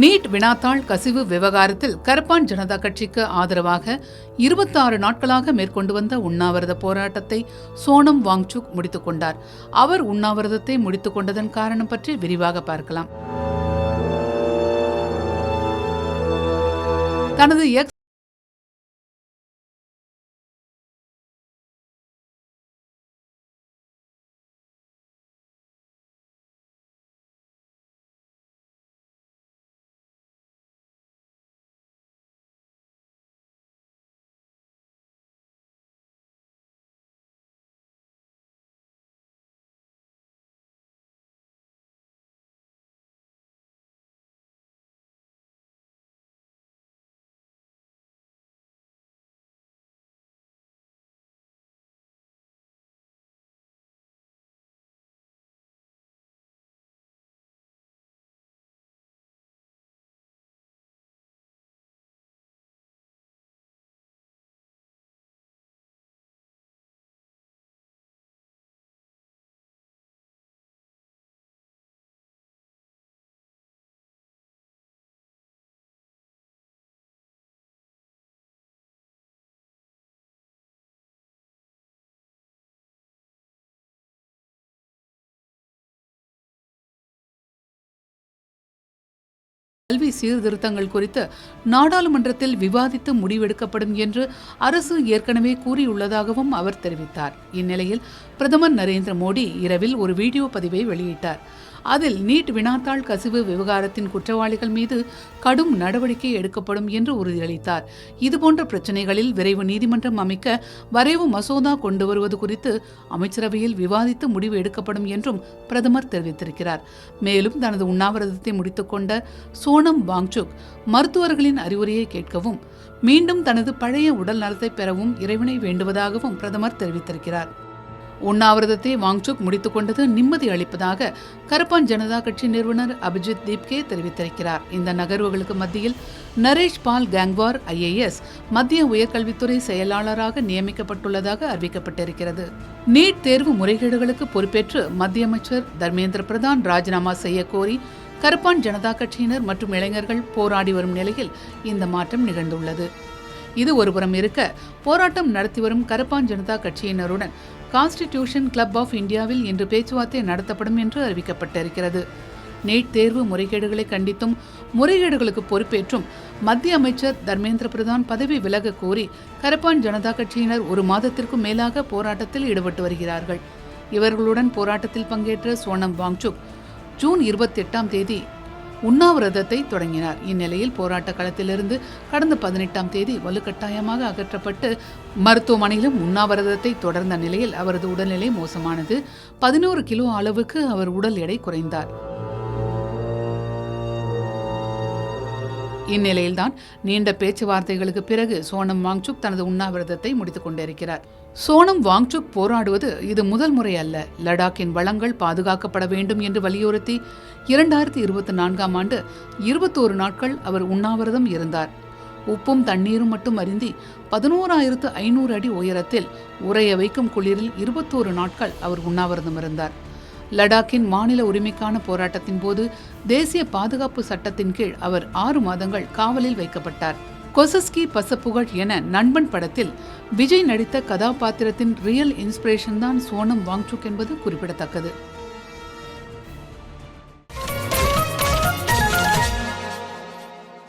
NEET வினாத்தாள் கசிவு விவகாரத்தில் கரப்பான் ஜனதா கட்சிக்கு ஆதரவாக 26 நாட்களாக மேற்கொண்டு வந்த உண்ணாவிரத போராட்டத்தை சோனம் வாங்சுக் முடித்துக் கொண்டார். அவர் உண்ணாவிரதத்தை முடித்துக் கொண்டதன் காரணம் பற்றி விரிவாக பார்க்கலாம். தனது எக்ஸ் கல்வி சீர்திருத்தங்கள் குறித்து நாடாளுமன்றத்தில் விவாதித்து முடிவெடுக்கப்படும் என்று அரசு ஏற்கனவே கூறியுள்ளதாகவும் அவர் தெரிவித்தார். இந்நிலையில் பிரதமர் நரேந்திர மோடி இரவில் ஒரு வீடியோ பதிவை வெளியிட்டார். அதில் நீட் வினாத்தாள் கசிவு விவகாரத்தின் குற்றவாளிகள் மீது கடும் நடவடிக்கை எடுக்கப்படும் என்று உறுதியளித்தார். இதுபோன்ற பிரச்சினைகளில் விரைவு நீதிமன்றம் அமைக்க வரைவு மசோதா கொண்டு வருவது குறித்து அமைச்சரவையில் விவாதித்து முடிவு எடுக்கப்படும் என்றும் பிரதமர் தெரிவித்திருக்கிறார். மேலும் தனது உண்ணாவிரதத்தை முடித்துக்கொண்ட சோனம் வாங்சுக் மருத்துவர்களின் அறிவுரையை கேட்கவும் மீண்டும் தனது பழைய உடல் நலத்தை பெறவும் இறைவனை வேண்டுவதாகவும் பிரதமர் தெரிவித்திருக்கிறார். உண்ணாவிரதத்தை வாங்சுக் முடித்துக் கொண்டது நிம்மதி அளிப்பதாக கரப்பான் ஜனதா கட்சி நிறுவனர் அபிஜித் தீப்கே தெரிவித்திருக்கிறார். இந்த நகர்வுகளுக்கு மத்தியில் நரேஷ் பால் கேங்வார் IAS மத்திய உயர்கல்வித்துறை செயலாளராக நியமிக்கப்பட்டுள்ளதாக அறிவிக்கப்பட்டிருக்கிறது. நீட் தேர்வு முறைகேடுகளுக்கு பொறுப்பேற்று மத்திய அமைச்சர் தர்மேந்திர பிரதான் ராஜினாமா செய்ய கோரி கரப்பான் ஜனதா கட்சியினர் மற்றும் இளைஞர்கள் போராடி வரும் நிலையில் இந்த மாற்றம் நிகழ்ந்துள்ளது. இது ஒருபுறம் இருக்க, போராட்டம் நடத்தி வரும் கரப்பான் ஜனதா கட்சியினருடன் கான்ஸ்டிடியூஷன் கிளப் ஆஃப் இந்தியாவில் இன்று பேச்சுவார்த்தை நடத்தப்படும் என்று அறிவிக்கப்பட்டிருக்கிறது. நீட் தேர்வு முறைகேடுகளை கண்டித்தும் முறைகேடுகளுக்கு பொறுப்பேற்றும் மத்திய அமைச்சர் தர்மேந்திர பிரதான் பதவி விலக கோரி கரப்பான் ஜனதா கட்சியினர் ஒரு மாதத்திற்கும் மேலாக போராட்டத்தில் ஈடுபட்டு வருகிறார்கள். இவர்களுடன் போராட்டத்தில் பங்கேற்ற சோனம் வாங்சுக் ஜூன் 28ஆம் தேதி உண்ணாவிரதத்தை தொடங்கினார். இந்நிலையில் போராட்ட களத்திலிருந்து கடந்த 18ஆம் தேதி வலுக்கட்டாயமாக அகற்றப்பட்டு மருத்துவமனையிலும் உண்ணாவிரதத்தை தொடர்ந்த நிலையில் அவரது உடல்நிலை மோசமானது. 11 கிலோ அளவுக்கு அவர் உடல் எடை குறைந்தார். இந்நிலையில்தான் நீண்ட பேச்சுவார்த்தைகளுக்கு பிறகு சோனம் வாங்சுக் தனது உண்ணாவிரதத்தை முடித்துக் கொண்டிருக்கிறார். சோனம் வாங்சுக் போராடுவது இது முதல் முறை அல்ல. லடாக்கின் வளங்கள் பாதுகாக்கப்பட வேண்டும் என்று வலியுறுத்தி 2024ஆம் ஆண்டு 21 நாட்கள் அவர் உண்ணாவிரதம் இருந்தார். உப்பும் தண்ணீரும் மட்டும் அருந்தி 11,500 அடி உயரத்தில் உறைய வைக்கும் குளிரில் 21 நாட்கள் அவர் உண்ணாவிரதம் இருந்தார். லடாக்கின் மாநில உரிமைக்கான போராட்டத்தின் போது தேசிய பாதுகாப்பு சட்டத்தின் கீழ் அவர் 6 மாதங்கள் காவலில் வைக்கப்பட்டார். கொசஸ்கி பசப்புகழ் என நண்பன் படத்தில் விஜய் நடித்த கதாபாத்திரத்தின் ரியல் இன்ஸ்பிரேஷன் தான் சோனம் வாங்சுக் என்பது குறிப்பிடத்தக்கது.